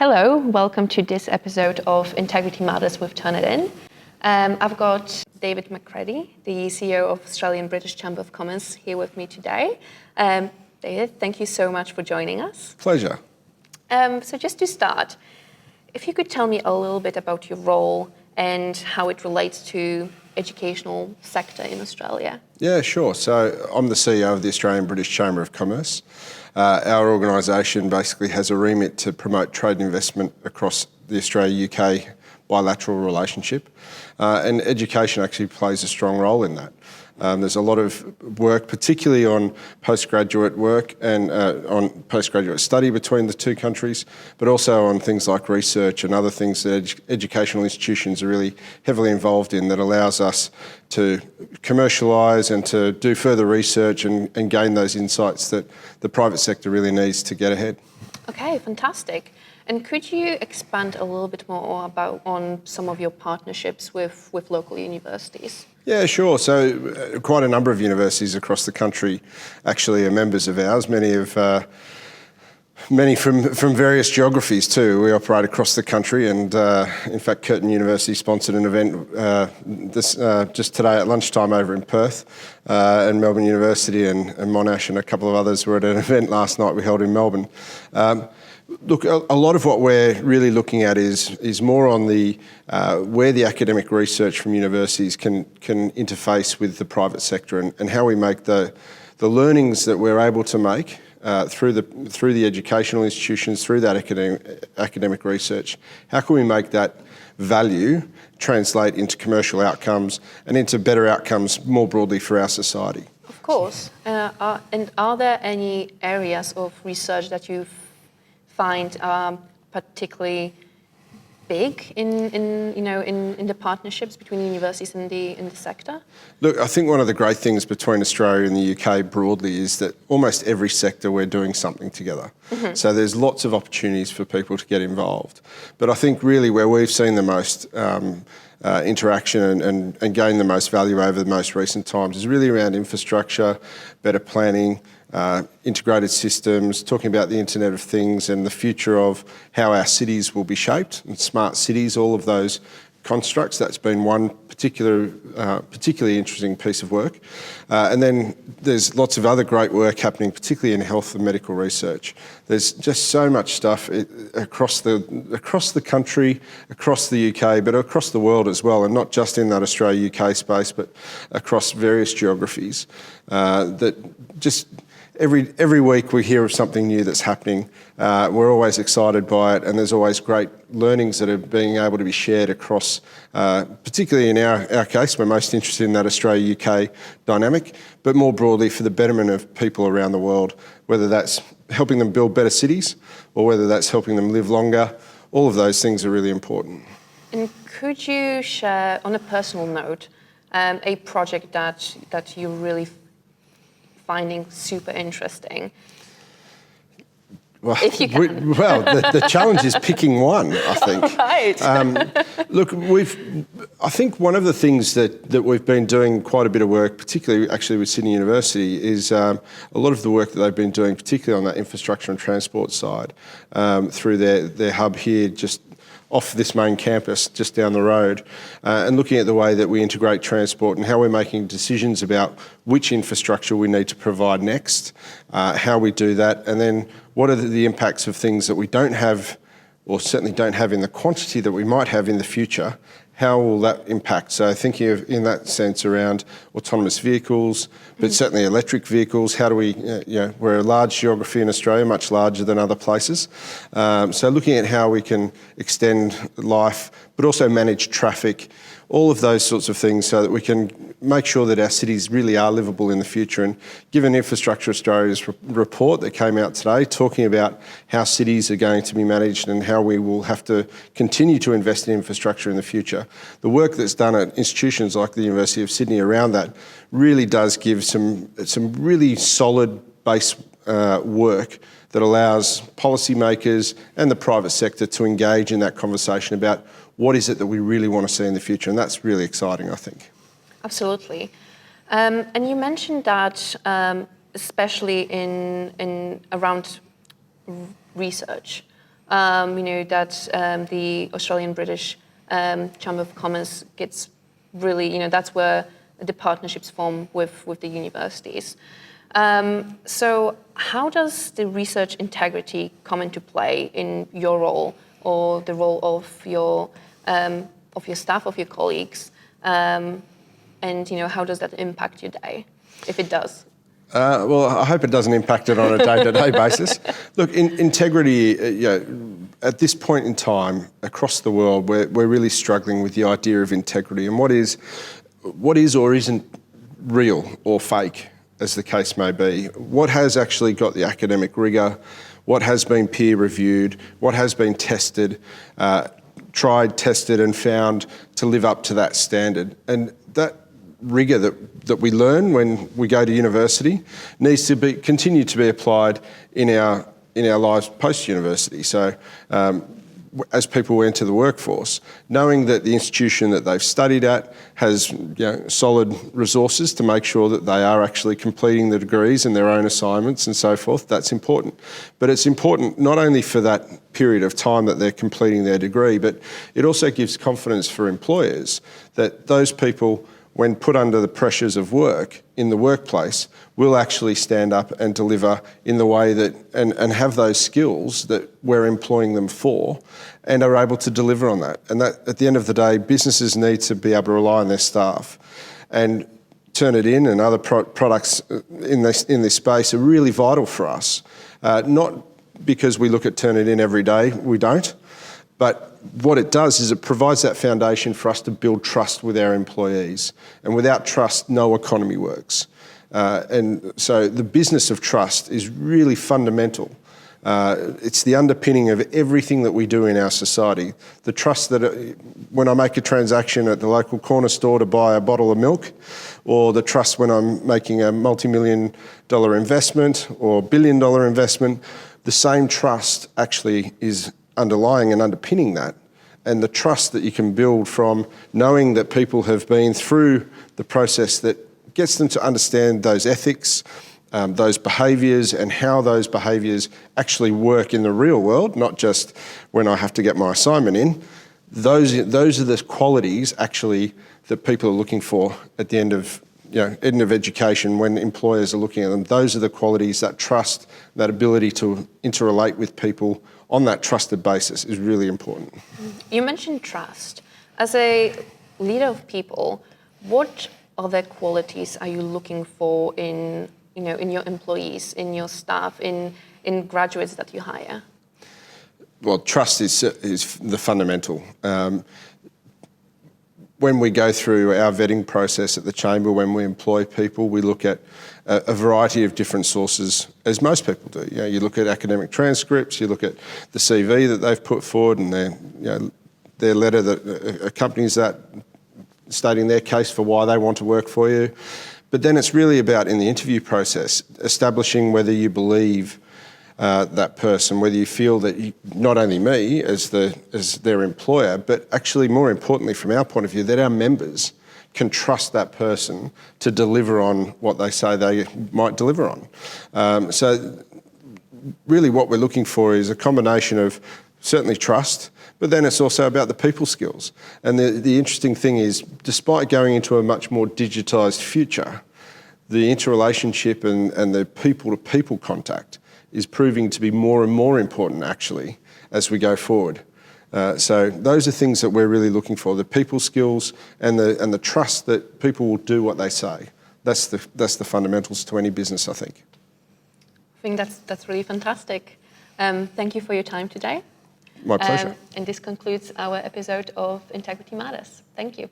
Hello, welcome to this episode of Integrity Matters with Turnitin. I've got David McCredie, the CEO of Australian British Chamber of Commerce, here with me today. David, thank you so much for joining us. Pleasure. So just to start, if you could tell me a little bit about your role and how it relates to educational sector in Australia. Yeah, sure. So I'm the CEO of the Australian British Chamber of Commerce. Our organisation basically has a remit to promote trade and investment across the Australia-UK bilateral relationship, and education actually plays a strong role in that. There's a lot of work, particularly on postgraduate work and on postgraduate study between the two countries, but also on things like research and other things that educational institutions are really heavily involved in that allows us to commercialise and to do further research and gain those insights that the private sector really needs to get ahead. Okay, fantastic. And could you expand a little bit more on some of your partnerships with local universities? Yeah, sure. So quite a number of universities across the country actually are members of ours. Many from various geographies too. We operate across the country, and in fact, Curtin University sponsored an event just today at lunchtime over in Perth, and Melbourne University and Monash and a couple of others were at an event last night we held in Melbourne. Look, a lot of what we're really looking at is more on the where the academic research from universities can interface with the private sector and how we make the learnings that we're able to make through the educational institutions, through that academic research. How can we make that value translate into commercial outcomes and into better outcomes more broadly for our society? Of course. And are there any areas of research that you find particularly big in the partnerships between universities and the sector? Look, I think one of the great things between Australia and the UK broadly is that almost every sector we're doing something together. Mm-hmm. So there's lots of opportunities for people to get involved. But I think really where we've seen the most interaction and gain the most value over the most recent times is really around infrastructure, better planning, integrated systems, talking about the Internet of Things and the future of how our cities will be shaped, and smart cities, all of those constructs. That's been one particularly interesting piece of work. And then there's lots of other great work happening, particularly in health and medical research. There's just so much stuff across the country, across the UK, but across the world as well, and not just in that Australia-UK space, but across various geographies that just... Every week we hear of something new that's happening. We're always excited by it, and there's always great learnings that are being able to be shared across, particularly in our case, we're most interested in that Australia-UK dynamic, but more broadly for the betterment of people around the world, whether that's helping them build better cities or whether that's helping them live longer. All of those things are really important. And could you share, on a personal note, a project that you really finding super interesting? Well, if you can. The challenge is picking one, I think. Right. Look, I think one of the things that we've been doing quite a bit of work, particularly actually with Sydney University, is a lot of the work that they've been doing, particularly on that infrastructure and transport side, through their hub here just off this main campus just down the road, and looking at the way that we integrate transport and how we're making decisions about which infrastructure we need to provide next, how we do that, and then what are the impacts of things that we don't have, or certainly don't have in the quantity that we might have in the future. How will that impact? So thinking of, in that sense, around autonomous vehicles, but certainly electric vehicles. How do we, we're a large geography in Australia, much larger than other places. So looking at how we can extend life, but also manage traffic, all of those sorts of things so that we can make sure that our cities really are livable in the future. And given Infrastructure Australia's report that came out today talking about how cities are going to be managed and how we will have to continue to invest in infrastructure in the future, the work that's done at institutions like the University of Sydney around that really does give some really solid base work that allows policymakers and the private sector to engage in that conversation about what is it that we really want to see in the future. And that's really exciting, I think. Absolutely. And you mentioned that especially in around research, that the Australian-British Chamber of Commerce gets really, that's where the partnerships form with the universities. So how does the research integrity come into play in your role or the role of your staff, of your colleagues? And how does that impact your day, if it does? Well, I hope it doesn't impact it on a day-to-day basis. Look, integrity, at this point in time, across the world, we're really struggling with the idea of integrity and what is or isn't real or fake, as the case may be. What has actually got the academic rigour, what has been peer-reviewed, what has been tested, tried, tested and found to live up to that standard. And that rigour that we learn when we go to university needs to continue to be applied in our lives post-university. So as people enter the workforce, knowing that the institution that they've studied at has solid resources to make sure that they are actually completing the degrees and their own assignments and so forth, that's important. But it's important not only for that period of time that they're completing their degree, but it also gives confidence for employers that those people, when put under the pressures of work in the workplace, will actually stand up and deliver in the way that, and have those skills that we're employing them for, and are able to deliver on that. And that, at the end of the day, businesses need to be able to rely on their staff. And Turnitin and other products in this space are really vital for us. Not because we look at Turnitin every day, we don't, but what it does is it provides that foundation for us to build trust with our employees. And without trust, no economy works. And so the business of trust is really fundamental. It's the underpinning of everything that we do in our society. The trust that when I make a transaction at the local corner store to buy a bottle of milk, or the trust when I'm making a multi-million-dollar investment or billion-dollar investment, the same trust actually is underlying and underpinning that. And the trust that you can build from knowing that people have been through the process that gets them to understand those ethics, those behaviours, and how those behaviours actually work in the real world, not just when I have to get my assignment in. Those are the qualities actually that people are looking for at the end of education when employers are looking at them. Those are the qualities, that trust, that ability to interrelate with people on that trusted basis is really important. You mentioned trust. As a leader of people, what other qualities are you looking for in your employees, in your staff, in graduates that you hire? Well, trust is the fundamental. When we go through our vetting process at the Chamber, when we employ people, we look at a variety of different sources, as most people do. You look at academic transcripts, you look at the CV that they've put forward and their letter that accompanies that, stating their case for why they want to work for you. But then it's really about, in the interview process, establishing whether you believe that person, whether you feel that not only me as their employer, but actually more importantly from our point of view, that our members can trust that person to deliver on what they say they might deliver on. So really what we're looking for is a combination of certainly trust, but then it's also about the people skills. And the interesting thing is, despite going into a much more digitised future, the interrelationship and the people-to-people contact is proving to be more and more important actually as we go forward. So those are things that we're really looking for, the people skills and the trust that people will do what they say. That's the fundamentals to any business, I think. I think that's really fantastic. Thank you for your time today. My pleasure. And this concludes our episode of Integrity Matters. Thank you.